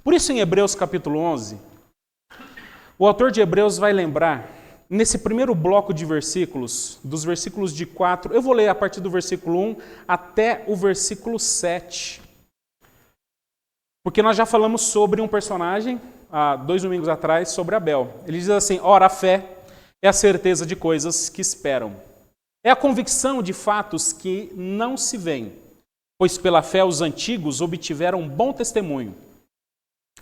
Por isso, em Hebreus capítulo 11, o autor de Hebreus vai lembrar, nesse primeiro bloco de versículos, dos versículos de 4, eu vou ler a partir do versículo 1 até o versículo 7. Porque nós já falamos sobre um personagem, há 2 domingos atrás, sobre Abel. Ele diz assim: ora, a fé é a certeza de coisas que esperam. É a convicção de fatos que não se veem, pois pela fé os antigos obtiveram bom testemunho.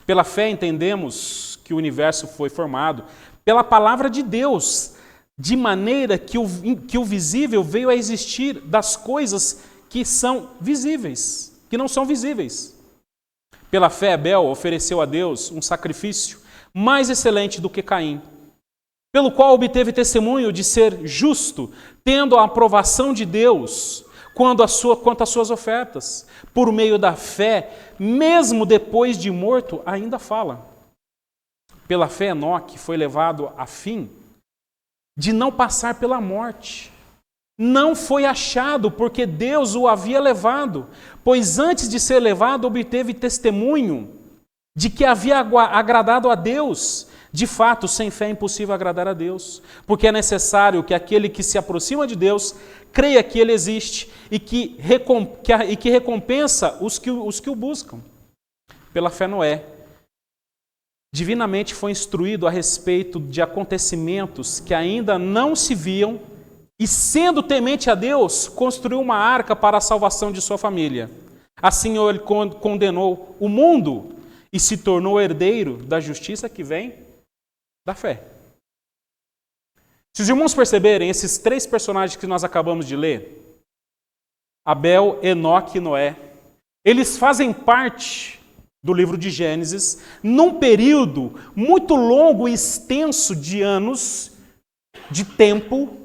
Pela fé entendemos que o universo foi formado pela palavra de Deus, de maneira que o visível veio a existir das coisas que são visíveis, que não são visíveis. Pela fé, Abel ofereceu a Deus um sacrifício mais excelente do que Caim, pelo qual obteve testemunho de ser justo, tendo a aprovação de Deus quanto às suas ofertas. Por meio da fé, mesmo depois de morto, ainda fala. Pela fé, Enoque foi levado a fim de não passar pela morte. Não foi achado porque Deus o havia levado, pois antes de ser levado obteve testemunho de que havia agradado a Deus. De fato, sem fé é impossível agradar a Deus, porque é necessário que aquele que se aproxima de Deus creia que Ele existe e que recompensa os que o buscam. Pela fé, Noé divinamente foi instruído a respeito de acontecimentos que ainda não se viam e, sendo temente a Deus, construiu uma arca para a salvação de sua família. Assim ele condenou o mundo e se tornou herdeiro da justiça que vem da fé. Se os irmãos perceberem, esses 3 personagens que nós acabamos de ler, Abel, Enoque e Noé, eles fazem parte do livro de Gênesis num período muito longo e extenso de anos, de tempo,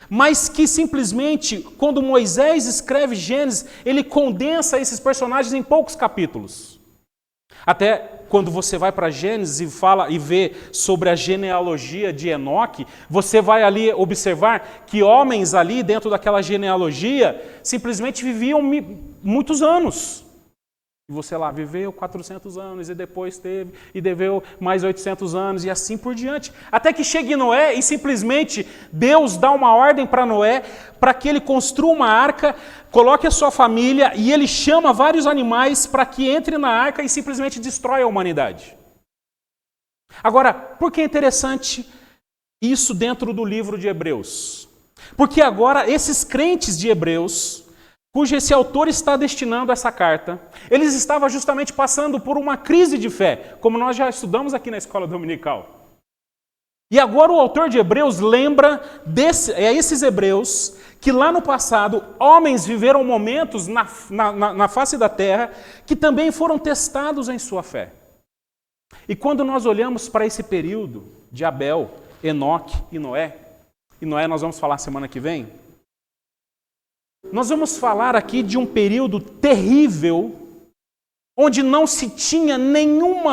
mas que simplesmente, quando Moisés escreve Gênesis, ele condensa esses personagens em poucos capítulos. Até quando você vai para Gênesis e fala e vê sobre a genealogia de Enoque, você vai ali observar que homens ali dentro daquela genealogia simplesmente viviam muitos anos. E você lá viveu 400 anos e depois teve e viveu mais 800 anos e assim por diante. Até que chegue Noé e simplesmente Deus dá uma ordem para Noé para que ele construa uma arca, coloque a sua família e ele chama vários animais para que entre na arca e simplesmente destrói a humanidade. Agora, por que é interessante isso dentro do livro de Hebreus? Porque agora esses crentes de Hebreus, cujo esse autor está destinando essa carta, eles estavam justamente passando por uma crise de fé, como nós já estudamos aqui na escola dominical. E agora o autor de Hebreus lembra esses hebreus que lá no passado homens viveram momentos na face da terra que também foram testados em sua fé. E quando nós olhamos para esse período de Abel, Enoque e Noé nós vamos falar semana que vem, nós vamos falar aqui de um período terrível, onde não se tinha nenhum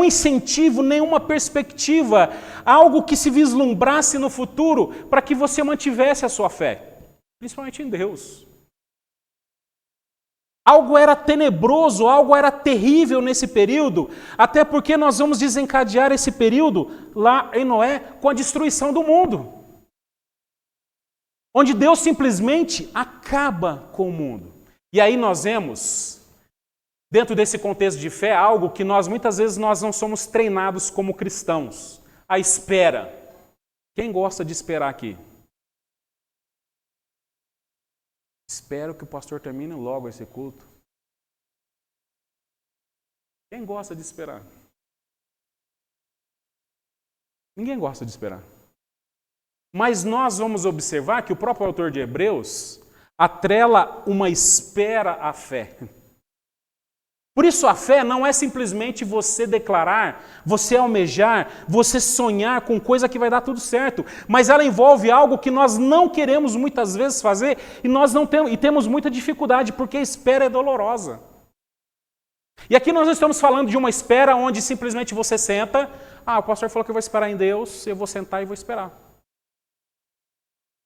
incentivo, nenhuma perspectiva, algo que se vislumbrasse no futuro para que você mantivesse a sua fé, principalmente em Deus. Algo era tenebroso, algo era terrível nesse período, até porque nós vamos desencadear esse período lá em Noé com a destruição do mundo. Onde Deus simplesmente acaba com o mundo. E aí nós vemos, dentro desse contexto de fé, algo que muitas vezes nós não somos treinados como cristãos. A espera. Quem gosta de esperar aqui? Espero que o pastor termine logo esse culto. Quem gosta de esperar? Ninguém gosta de esperar. Mas nós vamos observar que o próprio autor de Hebreus atrela uma espera à fé. Por isso a fé não é simplesmente você declarar, você almejar, você sonhar com coisa que vai dar tudo certo, mas ela envolve algo que nós não queremos muitas vezes fazer e temos muita dificuldade, porque a espera é dolorosa. E aqui nós não estamos falando de uma espera onde simplesmente você senta, o pastor falou que eu vou esperar em Deus, eu vou sentar e vou esperar.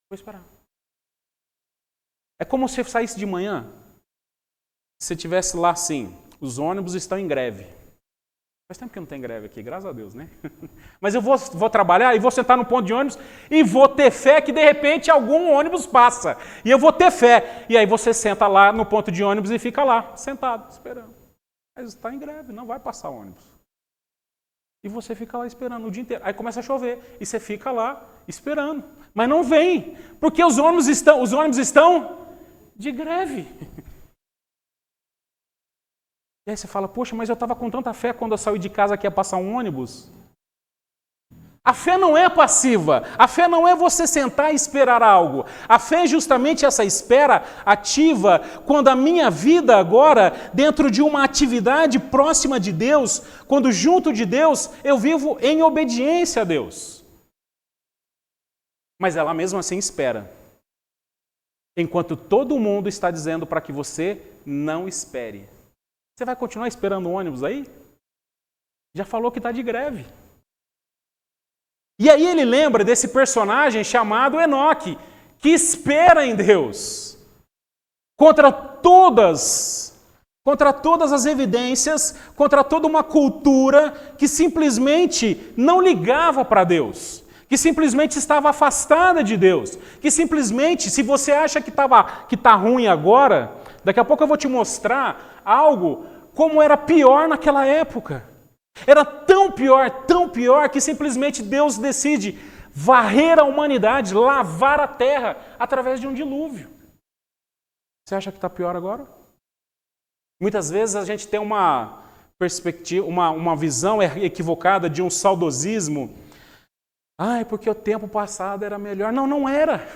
Vou esperar. É como se você saísse de manhã, se você estivesse lá assim, os ônibus estão em greve. Faz tempo que não tem greve aqui, graças a Deus, né? Mas eu vou trabalhar e vou sentar no ponto de ônibus e vou ter fé que de repente algum ônibus passa. E eu vou ter fé. E aí você senta lá no ponto de ônibus e fica lá, sentado, esperando. Mas está em greve, não vai passar ônibus. E você fica lá esperando o dia inteiro. Aí começa a chover e você fica lá esperando. Mas não vem, porque os ônibus estão de greve. E aí você fala, poxa, mas eu estava com tanta fé quando eu saí de casa que ia passar um ônibus. A fé não é passiva. A fé não é você sentar e esperar algo. A fé é justamente essa espera ativa, quando a minha vida agora, dentro de uma atividade próxima de Deus, quando junto de Deus, eu vivo em obediência a Deus. Mas ela mesmo assim espera. Enquanto todo mundo está dizendo para que você não espere. Você vai continuar esperando o ônibus aí? Já falou que está de greve. E aí ele lembra desse personagem chamado Enoque, que espera em Deus. Contra todas as evidências, contra toda uma cultura que simplesmente não ligava para Deus. Que simplesmente estava afastada de Deus. Que simplesmente, se você acha que está ruim agora, daqui a pouco eu vou te mostrar algo como era pior naquela época. Era tão pior, que simplesmente Deus decide varrer a humanidade, lavar a terra através de um dilúvio. Você acha que está pior agora? Muitas vezes a gente tem uma perspectiva, uma visão equivocada de um saudosismo. Porque o tempo passado era melhor. Não, não era.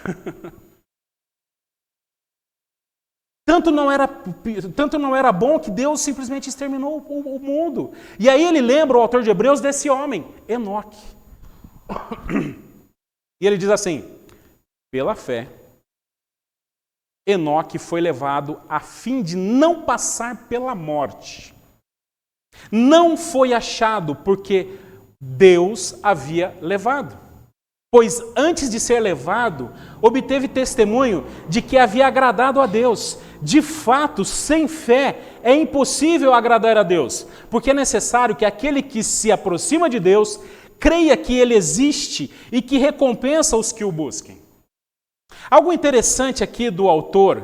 Tanto não era bom que Deus simplesmente exterminou o mundo. E aí ele lembra, o autor de Hebreus, desse homem, Enoque. E ele diz assim, pela fé, Enoque foi levado a fim de não passar pela morte. Não foi achado porque Deus havia levado. Pois antes de ser levado, obteve testemunho de que havia agradado a Deus. De fato, sem fé, é impossível agradar a Deus, porque é necessário que aquele que se aproxima de Deus creia que Ele existe e que recompensa os que o busquem. Algo interessante aqui do autor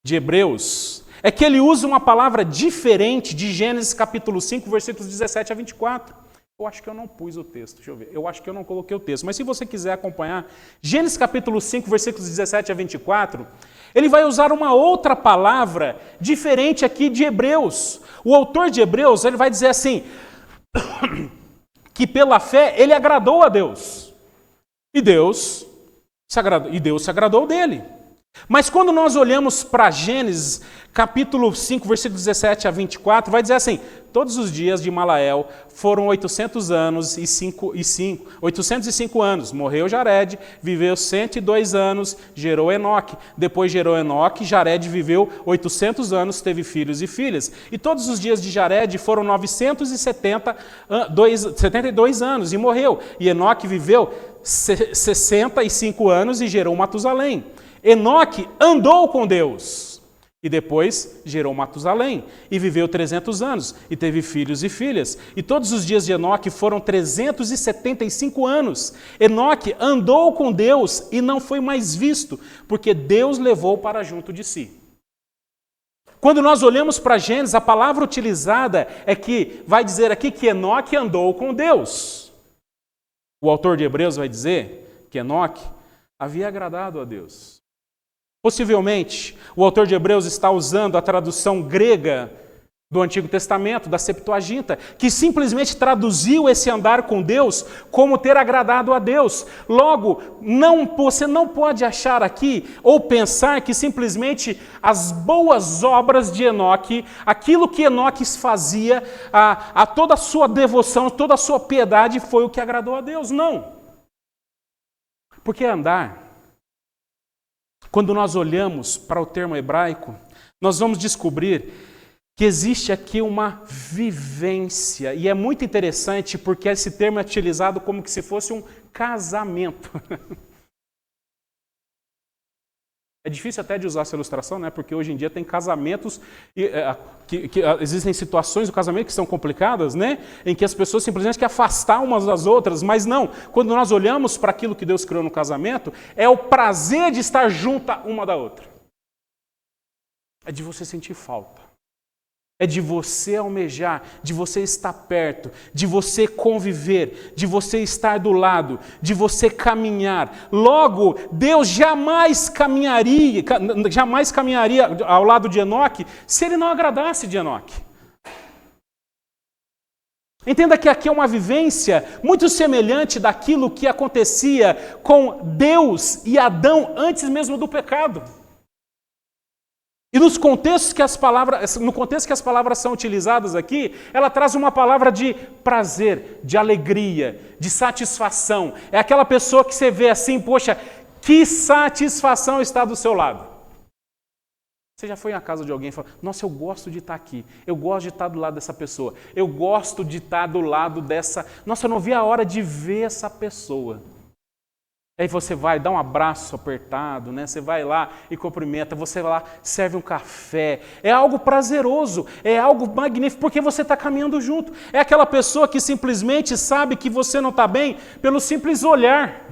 de Hebreus é que ele usa uma palavra diferente de Gênesis capítulo 5, versículos 17 a 24. Eu acho que eu não pus o texto, deixa eu ver. Eu acho que eu não coloquei o texto, mas se você quiser acompanhar, Gênesis capítulo 5, versículos 17 a 24, ele vai usar uma outra palavra diferente aqui de Hebreus. O autor de Hebreus, ele vai dizer assim, que pela fé ele agradou a Deus. E Deus se agradou dele. Mas quando nós olhamos para Gênesis, capítulo 5, versículos 17 a 24, vai dizer assim, todos os dias de Malael foram 805 anos. Morreu Jared, viveu 102 anos, gerou Enoque. Depois gerou Enoque, Jared viveu 800 anos, teve filhos e filhas. E todos os dias de Jared foram 972 anos e morreu. E Enoque viveu 65 anos e gerou Matusalém. Enoque andou com Deus e depois gerou Matusalém e viveu 300 anos e teve filhos e filhas. E todos os dias de Enoque foram 375 anos. Enoque andou com Deus e não foi mais visto, porque Deus levou para junto de si. Quando nós olhamos para Gênesis, a palavra utilizada é que vai dizer aqui que Enoque andou com Deus. O autor de Hebreus vai dizer que Enoque havia agradado a Deus. Possivelmente, o autor de Hebreus está usando a tradução grega do Antigo Testamento, da Septuaginta, que simplesmente traduziu esse andar com Deus como ter agradado a Deus. Logo, você não pode achar aqui ou pensar que simplesmente as boas obras de Enoque, aquilo que Enoque fazia, a toda a sua devoção, toda a sua piedade foi o que agradou a Deus. Não. Porque andar, quando nós olhamos para o termo hebraico, nós vamos descobrir que existe aqui uma vivência. E é muito interessante porque esse termo é utilizado como se fosse um casamento. É difícil até de usar essa ilustração, né? Porque hoje em dia tem casamentos, que existem situações do casamento que são complicadas, né? Em que as pessoas simplesmente querem afastar umas das outras, mas não. Quando nós olhamos para aquilo que Deus criou no casamento, é o prazer de estar junta uma da outra. É de você sentir falta. É de você almejar, de você estar perto, de você conviver, de você estar do lado, de você caminhar. Logo, Deus jamais caminharia ao lado de Enoque se ele não agradasse de Enoque. Entenda que aqui é uma vivência muito semelhante daquilo que acontecia com Deus e Adão antes mesmo do pecado. E no contexto que as palavras são utilizadas aqui, ela traz uma palavra de prazer, de alegria, de satisfação. É aquela pessoa que você vê assim, poxa, que satisfação está do seu lado. Você já foi na casa de alguém e falou, nossa, eu gosto de estar aqui, eu gosto de estar do lado dessa pessoa, eu gosto de estar do lado dessa... Nossa, eu não vi a hora de ver essa pessoa. Aí você vai, dá um abraço apertado, né? Você vai lá e cumprimenta, você vai lá, serve um café. É algo prazeroso, é algo magnífico, porque você está caminhando junto. É aquela pessoa que simplesmente sabe que você não está bem pelo simples olhar.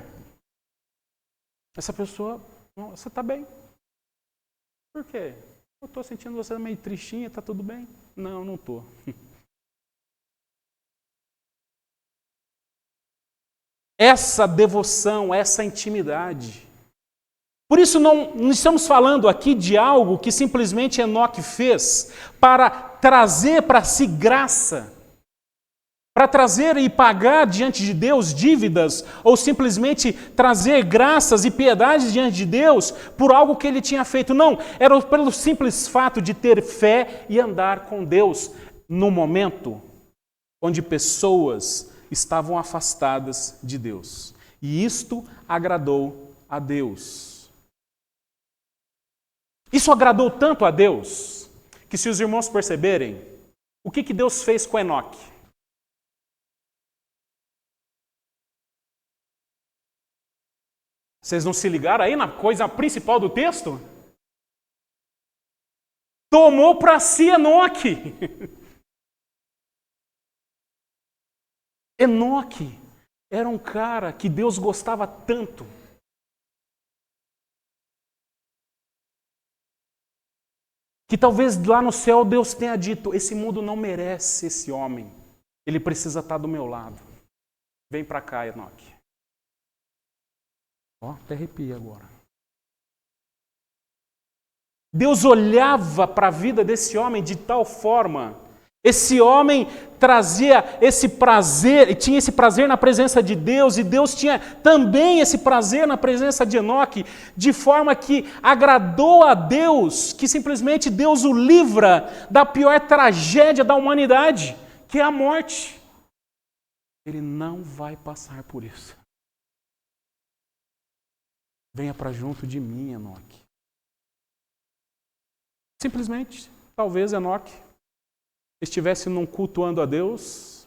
Essa pessoa, não, você está bem. Por quê? Eu estou sentindo você meio tristinha, está tudo bem? Não, não estou. Essa devoção, essa intimidade. Por isso não estamos falando aqui de algo que simplesmente Enoque fez para trazer para si graça, para trazer e pagar diante de Deus dívidas, ou simplesmente trazer graças e piedade diante de Deus por algo que ele tinha feito. Não, era pelo simples fato de ter fé e andar com Deus no momento onde pessoas estavam afastadas de Deus. E isto agradou a Deus. Isso agradou tanto a Deus, que se os irmãos perceberem, o que Deus fez com Enoque? Vocês não se ligaram aí na coisa principal do texto? Tomou para si Enoque. Enoque era um cara que Deus gostava tanto. Que talvez lá no céu Deus tenha dito, esse mundo não merece esse homem. Ele precisa estar do meu lado. Vem para cá, Enoque. Ó, até arrepia agora. Deus olhava para a vida desse homem de tal forma. Esse homem trazia esse prazer, tinha esse prazer na presença de Deus, e Deus tinha também esse prazer na presença de Enoque, de forma que agradou a Deus, que simplesmente Deus o livra da pior tragédia da humanidade, que é a morte. Ele não vai passar por isso. Venha para junto de mim, Enoque. Simplesmente, talvez Enoque estivesse num cultuando a Deus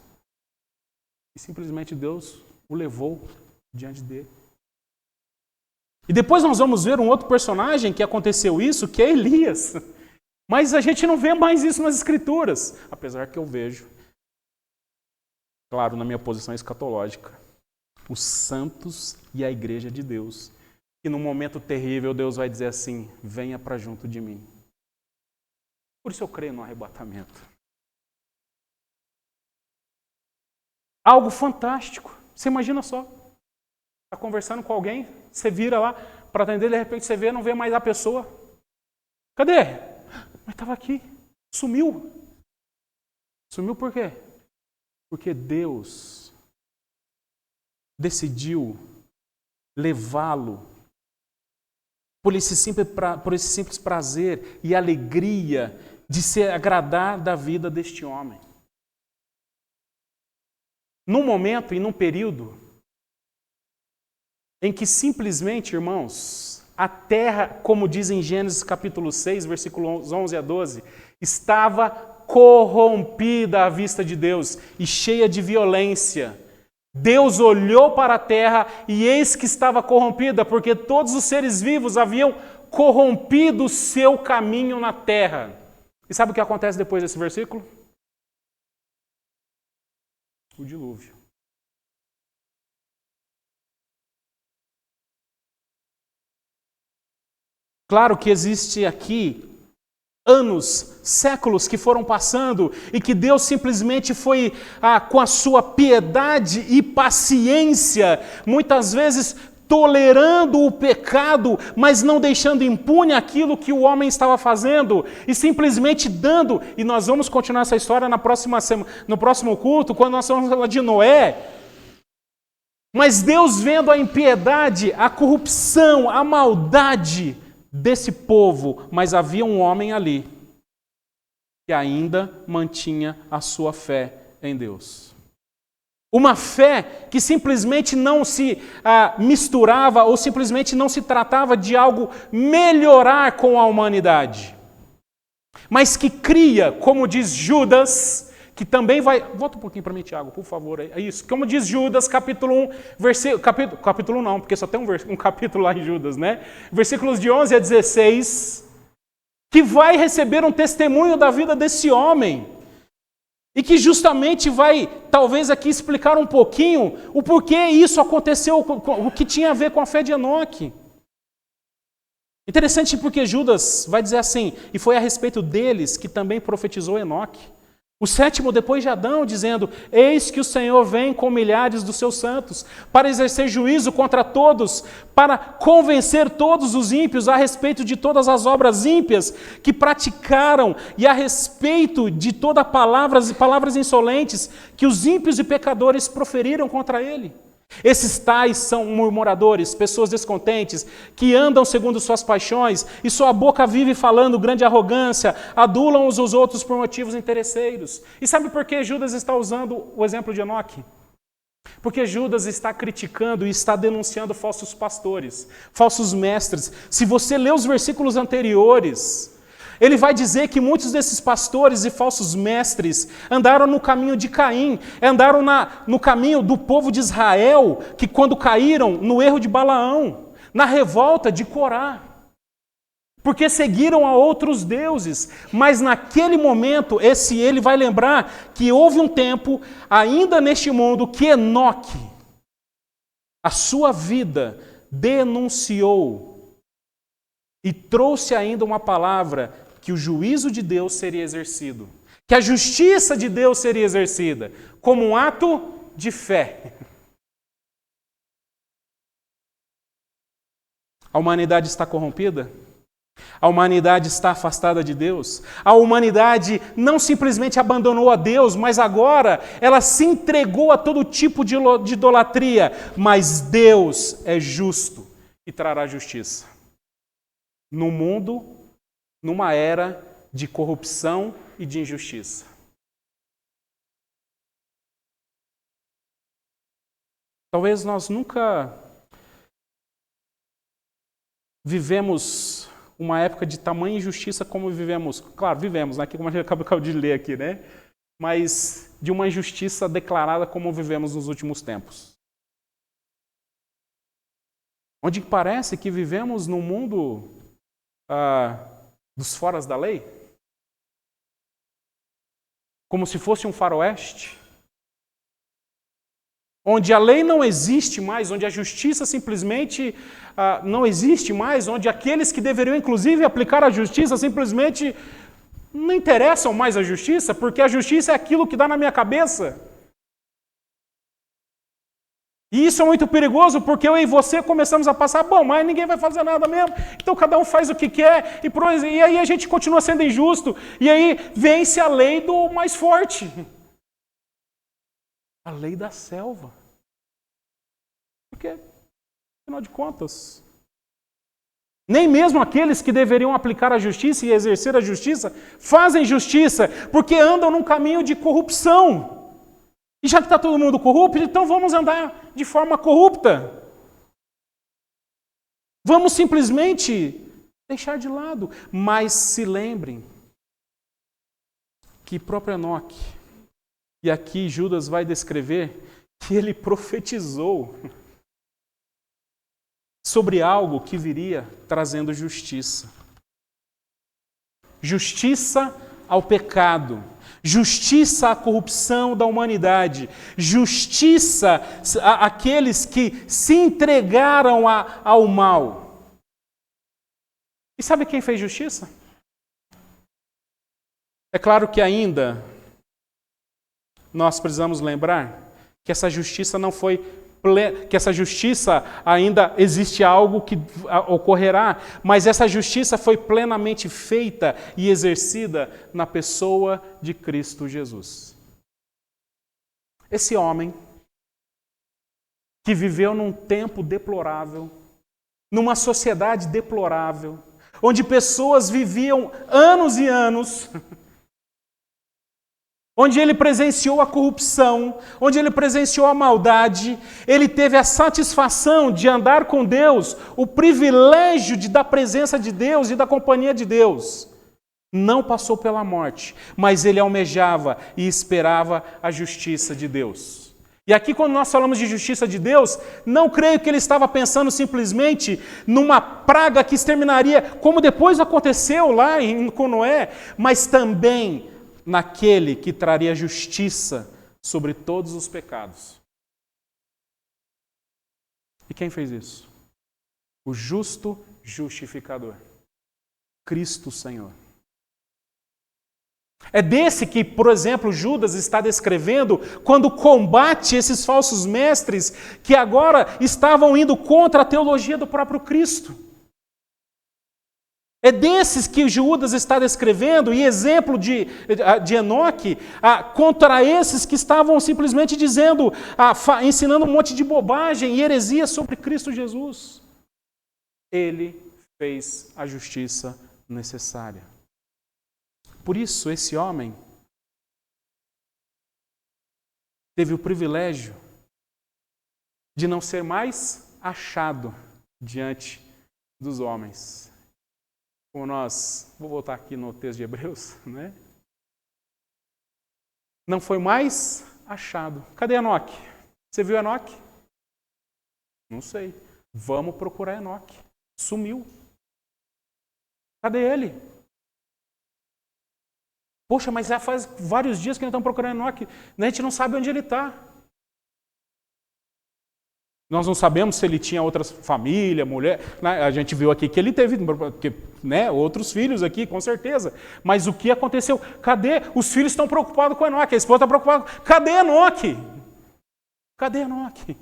e simplesmente Deus o levou diante dele. E depois nós vamos ver um outro personagem que aconteceu isso, que é Elias. Mas a gente não vê mais isso nas Escrituras, apesar que eu vejo, claro, na minha posição escatológica, os santos e a igreja de Deus, que num momento terrível Deus vai dizer assim, venha para junto de mim. Por isso eu creio no arrebatamento. Algo fantástico. Você imagina só. Está conversando com alguém, você vira lá para atender, de repente você vê, não vê mais a pessoa. Cadê? Mas estava aqui. Sumiu. Sumiu por quê? Porque Deus decidiu levá-lo por esse simples prazer e alegria de se agradar da vida deste homem. Num momento e num período em que simplesmente, irmãos, a terra, como diz em Gênesis capítulo 6, versículos 11 a 12, estava corrompida à vista de Deus e cheia de violência. Deus olhou para a terra e eis que estava corrompida, porque todos os seres vivos haviam corrompido o seu caminho na terra. E sabe o que acontece depois desse versículo? O dilúvio. Claro que existe aqui anos, séculos que foram passando e que Deus simplesmente foi, com a sua piedade e paciência, muitas vezes tolerando o pecado, mas não deixando impune aquilo que o homem estava fazendo e simplesmente dando, e nós vamos continuar essa história na próxima semana, no próximo culto, quando nós vamos falar de Noé. Mas Deus vendo a impiedade, a corrupção, a maldade desse povo, mas havia um homem ali que ainda mantinha a sua fé em Deus. Uma fé que simplesmente não se misturava ou simplesmente não se tratava de algo melhorar com a humanidade, mas que cria, como diz Judas, que também vai... Volta um pouquinho para mim, Tiago, por favor. É isso. Como diz Judas, capítulo 1, versículo... Capítulo não, porque só tem um capítulo lá em Judas, né? Versículos de 11 a 16, que vai receber um testemunho da vida desse homem. E que justamente vai, talvez aqui, explicar um pouquinho o porquê isso aconteceu, o que tinha a ver com a fé de Enoque. Interessante porque Judas vai dizer assim, e foi a respeito deles que também profetizou Enoque. O sétimo depois de Adão, dizendo, eis que o Senhor vem com milhares dos seus santos, para exercer juízo contra todos, para convencer todos os ímpios a respeito de todas as obras ímpias que praticaram, e a respeito de todas palavras insolentes que os ímpios e pecadores proferiram contra ele. Esses tais são murmuradores, pessoas descontentes, que andam segundo suas paixões, e sua boca vive falando grande arrogância, adulam uns aos outros por motivos interesseiros. E sabe por que Judas está usando o exemplo de Enoque? Porque Judas está criticando e está denunciando falsos pastores, falsos mestres. Se você ler os versículos anteriores, ele vai dizer que muitos desses pastores e falsos mestres andaram no caminho de Caim, andaram no caminho do povo de Israel, que quando caíram no erro de Balaão, na revolta de Corá, porque seguiram a outros deuses. Mas naquele momento, ele vai lembrar que houve um tempo, ainda neste mundo, que Enoque, a sua vida, denunciou e trouxe ainda uma palavra que o juízo de Deus seria exercido, que a justiça de Deus seria exercida, como um ato de fé. A humanidade está corrompida? A humanidade está afastada de Deus? A humanidade não simplesmente abandonou a Deus, mas agora ela se entregou a todo tipo de idolatria. Mas Deus é justo e trará justiça. No mundo, numa era de corrupção e de injustiça. Talvez nós nunca vivemos uma época de tamanha injustiça como vivemos. Claro, vivemos, né? Como a gente acabou de ler aqui, né? Mas de uma injustiça declarada como vivemos nos últimos tempos. Onde parece que vivemos num mundo dos foras da lei? Como se fosse um faroeste? Onde a lei não existe mais, onde a justiça simplesmente não existe mais, onde aqueles que deveriam inclusive aplicar a justiça simplesmente não interessam mais a justiça, porque a justiça é aquilo que dá na minha cabeça. E isso é muito perigoso, porque eu e você começamos a passar, bom, mas ninguém vai fazer nada mesmo, então cada um faz o que quer, e aí a gente continua sendo injusto, e aí vence a lei do mais forte. A lei da selva. Porque, afinal de contas, nem mesmo aqueles que deveriam aplicar a justiça e exercer a justiça fazem justiça, porque andam num caminho de corrupção. E já que está todo mundo corrupto, então vamos andar de forma corrupta. Vamos simplesmente deixar de lado. Mas se lembrem que próprio Enoque, e aqui Judas vai descrever que ele profetizou sobre algo que viria trazendo justiça. Justiça ao pecado, justiça à corrupção da humanidade, justiça àqueles que se entregaram ao mal. E sabe quem fez justiça? É claro que ainda nós precisamos lembrar que essa justiça não foi plena, que essa justiça ainda existe algo que ocorrerá, mas essa justiça foi plenamente feita e exercida na pessoa de Cristo Jesus. Esse homem que viveu num tempo deplorável, numa sociedade deplorável, onde pessoas viviam anos e anos, onde ele presenciou a corrupção, onde ele presenciou a maldade, ele teve a satisfação de andar com Deus, o privilégio da presença de Deus e da companhia de Deus. Não passou pela morte, mas ele almejava e esperava a justiça de Deus. E aqui, quando nós falamos de justiça de Deus, não creio que ele estava pensando simplesmente numa praga que exterminaria, como depois aconteceu lá com Noé, mas também naquele que traria justiça sobre todos os pecados. E quem fez isso? O justo justificador, Cristo Senhor. É desse que, por exemplo, Judas está descrevendo quando combate esses falsos mestres que agora estavam indo contra a teologia do próprio Cristo. É desses que Judas está descrevendo, e exemplo de Enoque, contra esses que estavam simplesmente dizendo, ensinando um monte de bobagem e heresia sobre Cristo Jesus. Ele fez a justiça necessária. Por isso, esse homem teve o privilégio de não ser mais achado diante dos homens. Como vou voltar aqui no texto de Hebreus, né? Não foi mais achado. Cadê Enoque? Você viu Enoque? Não sei. Vamos procurar Enoque. Sumiu. Cadê ele? Poxa, mas já faz vários dias que nós estamos procurando Enoque. A gente não sabe onde ele está. Nós não sabemos se ele tinha outras famílias, mulher. A gente viu aqui que ele teve, né, outros filhos aqui, com certeza. Mas o que aconteceu? Cadê? Os filhos estão preocupados com Enoque, a esposa está preocupada. Cadê Enoque? Cadê Enoque?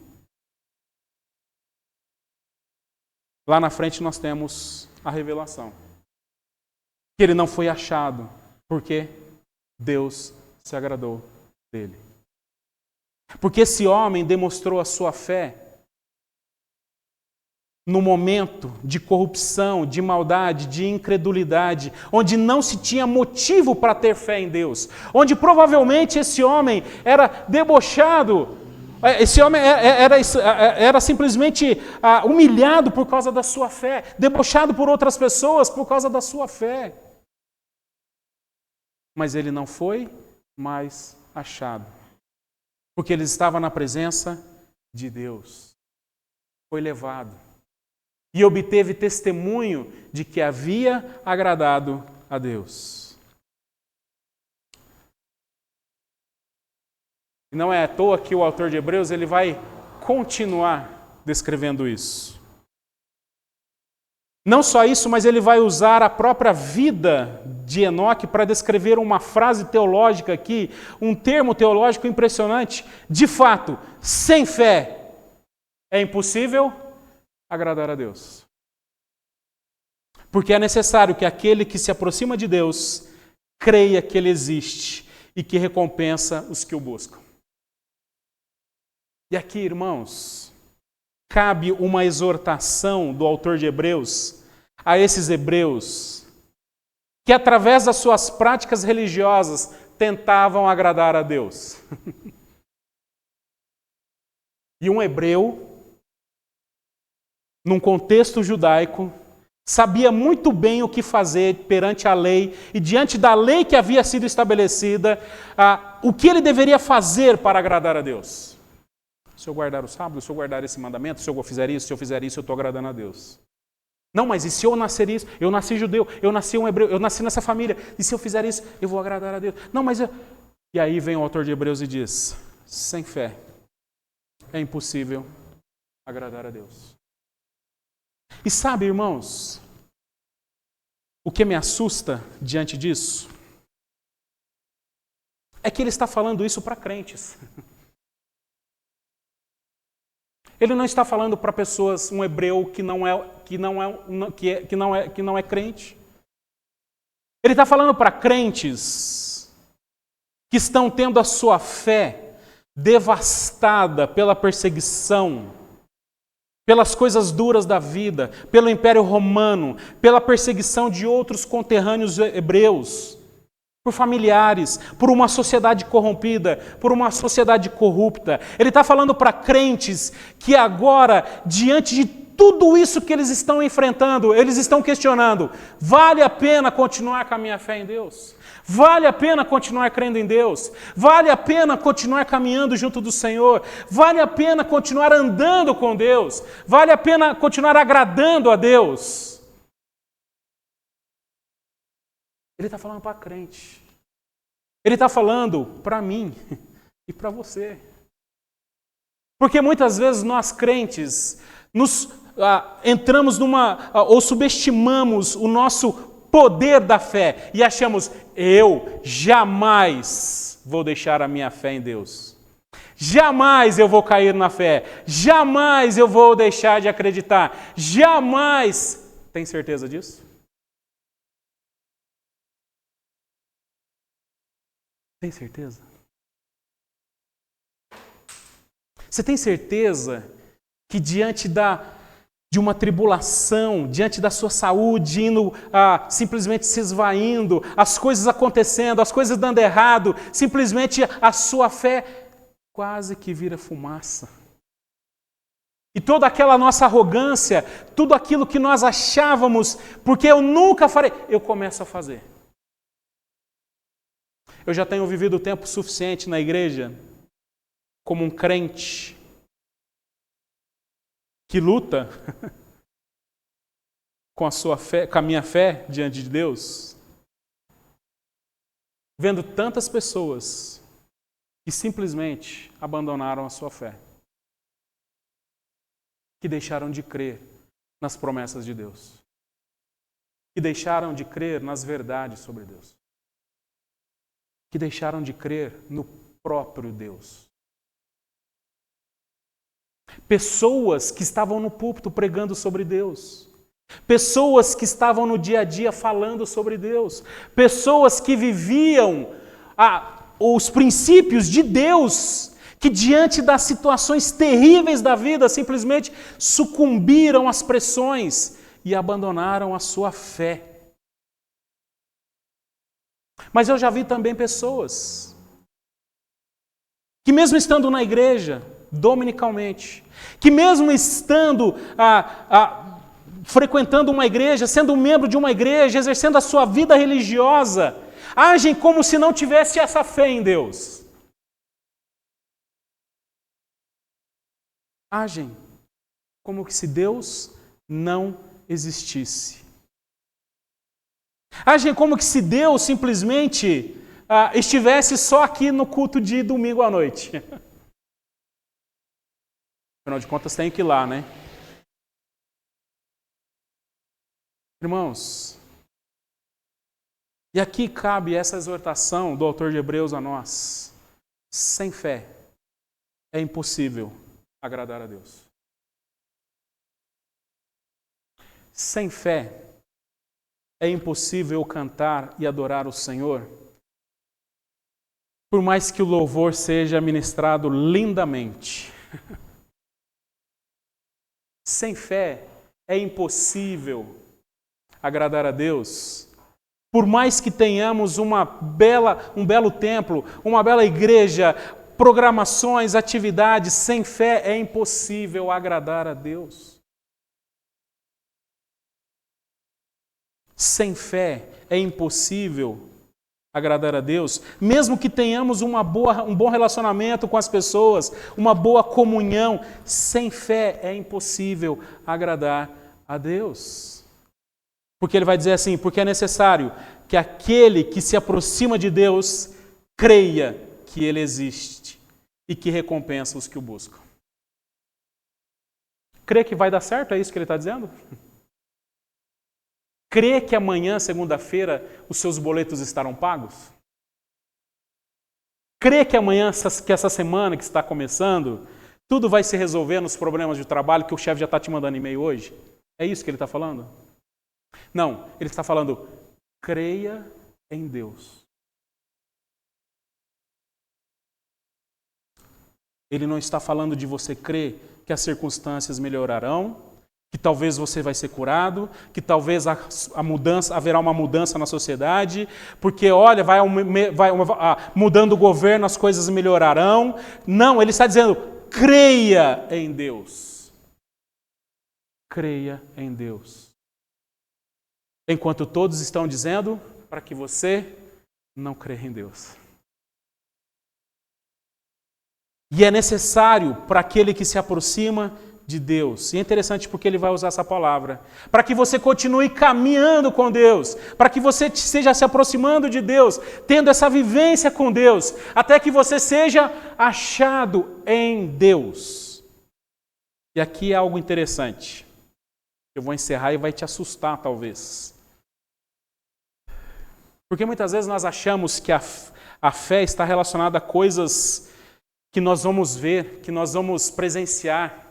Lá na frente nós temos a revelação. Que ele não foi achado, porque Deus se agradou dele. Porque esse homem demonstrou a sua fé no momento de corrupção, de maldade, de incredulidade, onde não se tinha motivo para ter fé em Deus, onde provavelmente esse homem era debochado, esse homem era simplesmente humilhado por causa da sua fé, debochado por outras pessoas por causa da sua fé. Mas ele não foi mais achado, porque ele estava na presença de Deus. Foi levado e obteve testemunho de que havia agradado a Deus. E não é à toa que o autor de Hebreus ele vai continuar descrevendo isso. Não só isso, mas ele vai usar a própria vida de Enoque para descrever uma frase teológica aqui, um termo teológico impressionante. De fato, sem fé é impossível agradar a Deus. Porque é necessário que aquele que se aproxima de Deus creia que Ele existe e que recompensa os que o buscam. E aqui, irmãos, cabe uma exortação do autor de Hebreus a esses hebreus que, através das suas práticas religiosas, tentavam agradar a Deus. E um hebreu, num contexto judaico, sabia muito bem o que fazer perante a lei e diante da lei que havia sido estabelecida, o que ele deveria fazer para agradar a Deus. Se eu guardar o sábado, se eu guardar esse mandamento, se eu fizer isso, se eu fizer isso, eu estou agradando a Deus. Não, mas e se eu nascer isso? Eu nasci judeu, eu nasci um hebreu, eu nasci nessa família. E se eu fizer isso, eu vou agradar a Deus. Não, mas eu... E aí vem o autor de Hebreus e diz, sem fé é impossível agradar a Deus. E sabe, irmãos, o que me assusta diante disso? É que ele está falando isso para crentes. Ele não está falando para pessoas, um hebreu que não é crente. Ele está falando para crentes que estão tendo a sua fé devastada pela perseguição, pelas coisas duras da vida, pelo Império Romano, pela perseguição de outros conterrâneos hebreus, por familiares, por uma sociedade corrompida, por uma sociedade corrupta. Ele está falando para crentes que agora, diante de tudo isso que eles estão enfrentando, eles estão questionando, vale a pena continuar com a minha fé em Deus? Vale a pena continuar crendo em Deus? Vale a pena continuar caminhando junto do Senhor? Vale a pena continuar andando com Deus? Vale a pena continuar agradando a Deus? Ele está falando para crente. Ele está falando para mim e para você. Porque muitas vezes nós crentes entramos ou subestimamos o nosso poder da fé e achamos, eu jamais vou deixar a minha fé em Deus. Jamais eu vou cair na fé. Jamais eu vou deixar de acreditar. Jamais. Tem certeza disso? Tem certeza? Você tem certeza que diante de uma tribulação, diante da sua saúde indo simplesmente se esvaindo, as coisas acontecendo, as coisas dando errado, simplesmente a sua fé quase que vira fumaça? E toda aquela nossa arrogância, tudo aquilo que nós achávamos, porque eu nunca farei, eu começo a fazer. Eu já tenho vivido tempo suficiente na igreja como um crente que luta com a sua fé, com a minha fé diante de Deus, vendo tantas pessoas que simplesmente abandonaram a sua fé, que deixaram de crer nas promessas de Deus, que deixaram de crer nas verdades sobre Deus, que deixaram de crer no próprio Deus. Pessoas que estavam no púlpito pregando sobre Deus. Pessoas que estavam no dia a dia falando sobre Deus. Pessoas que viviam os princípios de Deus, que diante das situações terríveis da vida simplesmente sucumbiram às pressões e abandonaram a sua fé. Mas eu já vi também pessoas que mesmo estando na igreja, dominicalmente, que mesmo estando frequentando uma igreja, sendo um membro de uma igreja, exercendo a sua vida religiosa, agem como se não tivesse essa fé em Deus. Agem como se Deus não existisse. Agem como se Deus simplesmente estivesse só aqui no culto de domingo à noite. Afinal de contas, tem que ir lá, né? Irmãos, e aqui cabe essa exortação do autor de Hebreus a nós. Sem fé é impossível agradar a Deus. Sem fé é impossível cantar e adorar o Senhor, por mais que o louvor seja ministrado lindamente. Sem fé é impossível agradar a Deus. Por mais que tenhamos um belo templo, uma bela igreja, programações, atividades, sem fé é impossível agradar a Deus. Sem fé é impossível agradar a Deus, mesmo que tenhamos um bom relacionamento com as pessoas, uma boa comunhão, sem fé é impossível agradar a Deus. Porque ele vai dizer assim, porque é necessário que aquele que se aproxima de Deus creia que Ele existe e que recompensa os que o buscam. Crê que vai dar certo, é isso que ele está dizendo? Crê que amanhã, segunda-feira, os seus boletos estarão pagos? Crê que amanhã, que essa semana que está começando, tudo vai se resolver nos problemas de trabalho que o chefe já está te mandando e-mail hoje? É isso que ele está falando? Não, ele está falando, creia em Deus. Ele não está falando de você crer que as circunstâncias melhorarão, que talvez você vai ser curado, que talvez haverá uma mudança na sociedade, porque olha, mudando o governo as coisas melhorarão. Não, ele está dizendo, creia em Deus. Creia em Deus. Enquanto todos estão dizendo para que você não creia em Deus. E é necessário para aquele que se aproxima de Deus. E é interessante porque ele vai usar essa palavra. Para que você continue caminhando com Deus. Para que você esteja se aproximando de Deus. Tendo essa vivência com Deus. Até que você seja achado em Deus. E aqui é algo interessante. Eu vou encerrar e vai te assustar talvez. Porque muitas vezes nós achamos que a fé está relacionada a coisas que nós vamos ver, que nós vamos presenciar,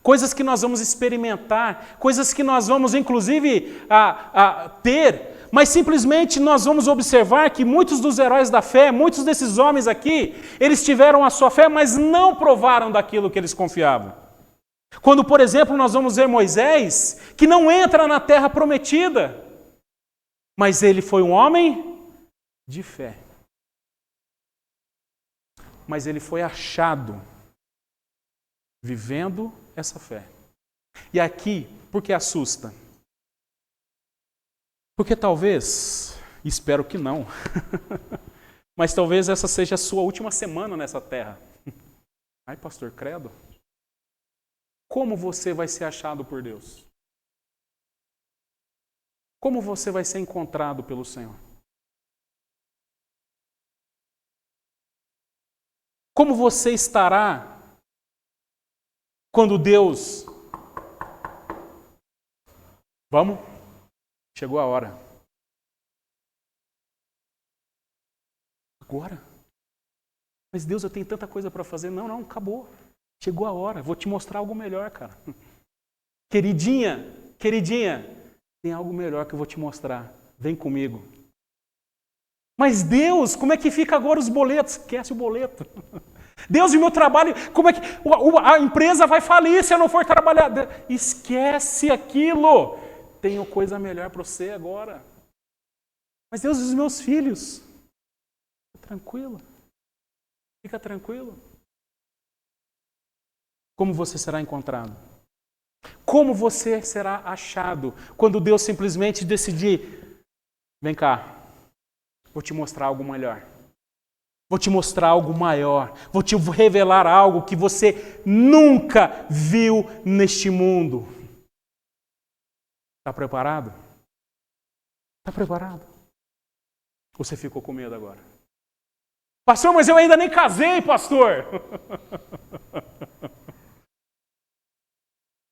coisas que nós vamos experimentar, coisas que nós vamos inclusive ter, mas simplesmente nós vamos observar que muitos dos heróis da fé, muitos desses homens aqui, eles tiveram a sua fé, mas não provaram daquilo que eles confiavam. Quando, por exemplo, nós vamos ver Moisés, que não entra na terra prometida, mas ele foi um homem de fé. Mas ele foi achado vivendo essa fé. E aqui, por que assusta? Porque talvez, espero que não, mas talvez essa seja a sua última semana nessa terra. Ai, pastor, credo. Como você vai ser achado por Deus? Como você vai ser encontrado pelo Senhor? Como você estará quando Deus... Vamos? Chegou a hora. Agora? Mas Deus, eu tenho tanta coisa para fazer. Não, acabou. Chegou a hora. Vou te mostrar algo melhor, cara. Queridinha, tem algo melhor que eu vou te mostrar. Vem comigo. Mas Deus, como é que fica agora os boletos? Esquece o boleto. Deus, e o meu trabalho, como é que a empresa vai falir se eu não for trabalhar? Esquece aquilo. Tenho coisa melhor para você agora. Mas Deus, e os meus filhos? Fica tranquilo. Fica tranquilo. Como você será encontrado? Como você será achado quando Deus simplesmente decidir, vem cá, vou te mostrar algo melhor. Vou te mostrar algo maior. Vou te revelar algo que você nunca viu neste mundo. Está preparado? Está preparado? Ou você ficou com medo agora? Pastor, mas eu ainda nem casei, pastor!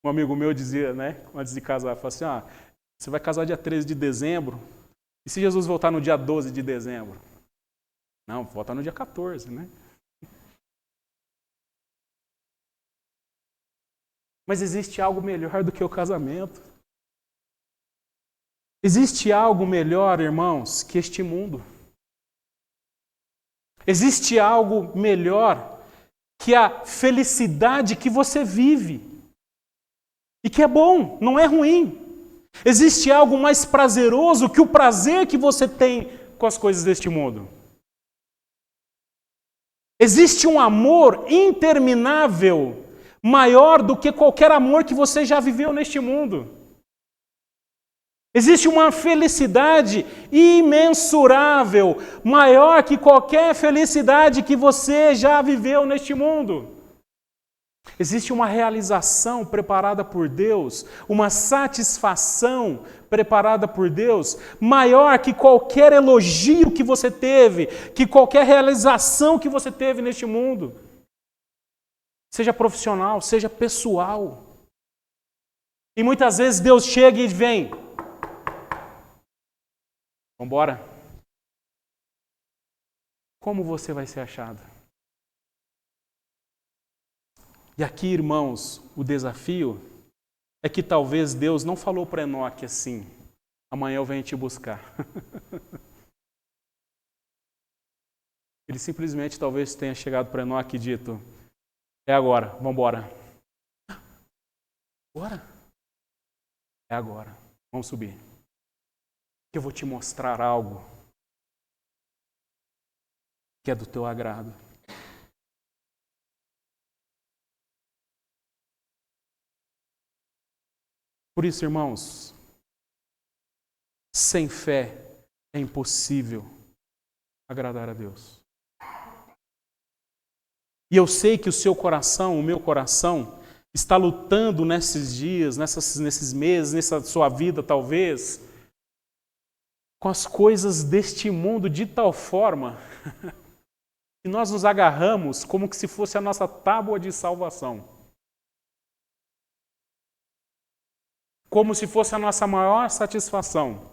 Um amigo meu dizia, antes de casar, falou assim, você vai casar dia 13 de dezembro, e se Jesus voltar no dia 12 de dezembro? Não, volta no dia 14, né? Mas existe algo melhor do que o casamento. Existe algo melhor, irmãos, que este mundo. Existe algo melhor que a felicidade que você vive. E que é bom, não é ruim. Existe algo mais prazeroso que o prazer que você tem com as coisas deste mundo. Existe um amor interminável, maior do que qualquer amor que você já viveu neste mundo. Existe uma felicidade imensurável, maior que qualquer felicidade que você já viveu neste mundo. Existe uma realização preparada por Deus, uma satisfação preparada por Deus, maior que qualquer elogio que você teve, que qualquer realização que você teve neste mundo. Seja profissional, seja pessoal. E muitas vezes Deus chega e vem. Vamos embora. Como você vai ser achado? E aqui, irmãos, o desafio é que talvez Deus não falou para Enoque assim: amanhã eu venho te buscar. Ele simplesmente talvez tenha chegado para Enoque e dito: é agora, vamos embora. Bora? É agora, vamos subir. Que eu vou te mostrar algo que é do teu agrado. Por isso, irmãos, sem fé é impossível agradar a Deus. E eu sei que o seu coração, o meu coração, está lutando nesses dias, nesses meses, nessa sua vida talvez, com as coisas deste mundo de tal forma que nós nos agarramos como que se fosse a nossa tábua de salvação. Como se fosse a nossa maior satisfação.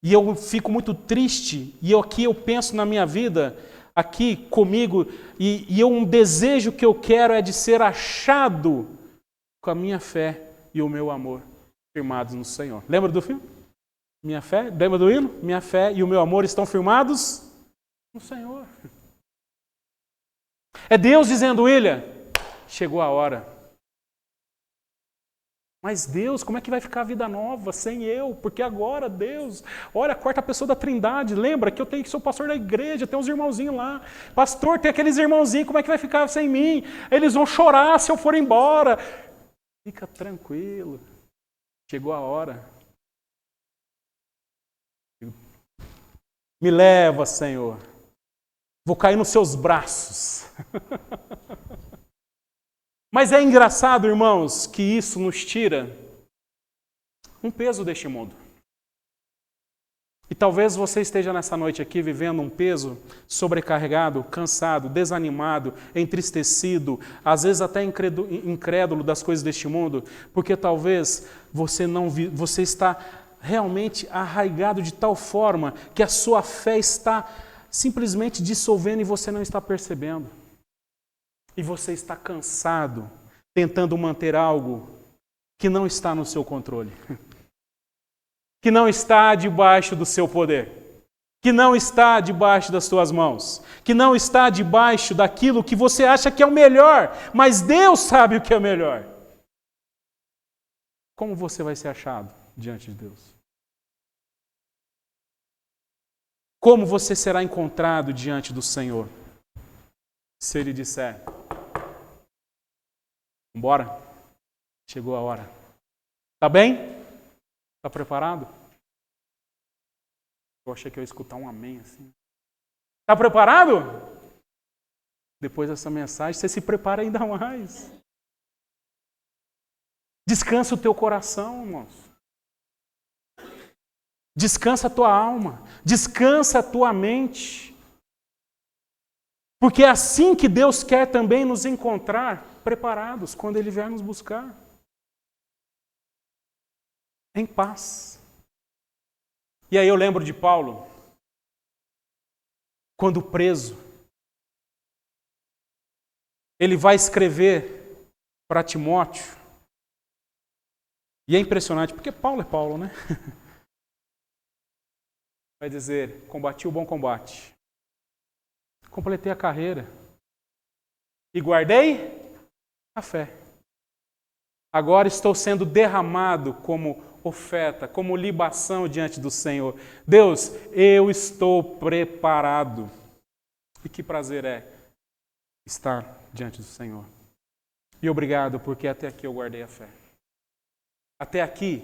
E eu fico muito triste, e aqui eu penso na minha vida, aqui comigo, e um desejo que eu quero é de ser achado com a minha fé e o meu amor firmados no Senhor. Lembra do filme? Minha fé, lembra do hino? Minha fé e o meu amor estão firmados no Senhor. É Deus dizendo: William, chegou a hora. Mas Deus, como é que vai ficar a vida nova sem eu? Porque agora Deus, olha, a quarta pessoa da Trindade, lembra que eu tenho que ser o pastor da igreja, tem uns irmãozinhos lá. Pastor, tem aqueles irmãozinhos, como é que vai ficar sem mim? Eles vão chorar se eu for embora. Fica tranquilo, chegou a hora. Me leva, Senhor. Vou cair nos seus braços. Mas é engraçado, irmãos, que isso nos tira um peso deste mundo. E talvez você esteja nessa noite aqui vivendo um peso sobrecarregado, cansado, desanimado, entristecido, às vezes até incrédulo das coisas deste mundo, porque talvez você está realmente arraigado de tal forma que a sua fé está simplesmente dissolvendo e você não está percebendo. E você está cansado, tentando manter algo que não está no seu controle, que não está debaixo do seu poder, que não está debaixo das suas mãos, que não está debaixo daquilo que você acha que é o melhor, mas Deus sabe o que é o melhor. Como você vai ser achado diante de Deus? Como você será encontrado diante do Senhor? Se Ele disser: vambora, chegou a hora. Tá bem? Tá preparado? Eu achei que eu ia escutar um amém assim. Tá preparado? Depois dessa mensagem, você se prepara ainda mais. Descansa o teu coração, irmãos. Descansa a tua alma. Descansa a tua mente. Porque é assim que Deus quer também nos encontrar preparados quando Ele vier nos buscar. Em paz. E aí eu lembro de Paulo, quando preso, ele vai escrever para Timóteo. E é impressionante, porque Paulo é Paulo, né? Vai dizer: combati o bom combate, completei a carreira e guardei a fé. Agora estou sendo derramado como oferta, como libação diante do Senhor. Deus, eu estou preparado. E que prazer é estar diante do Senhor. E obrigado, porque até aqui eu guardei a fé. Até aqui,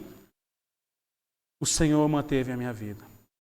o Senhor manteve a minha vida.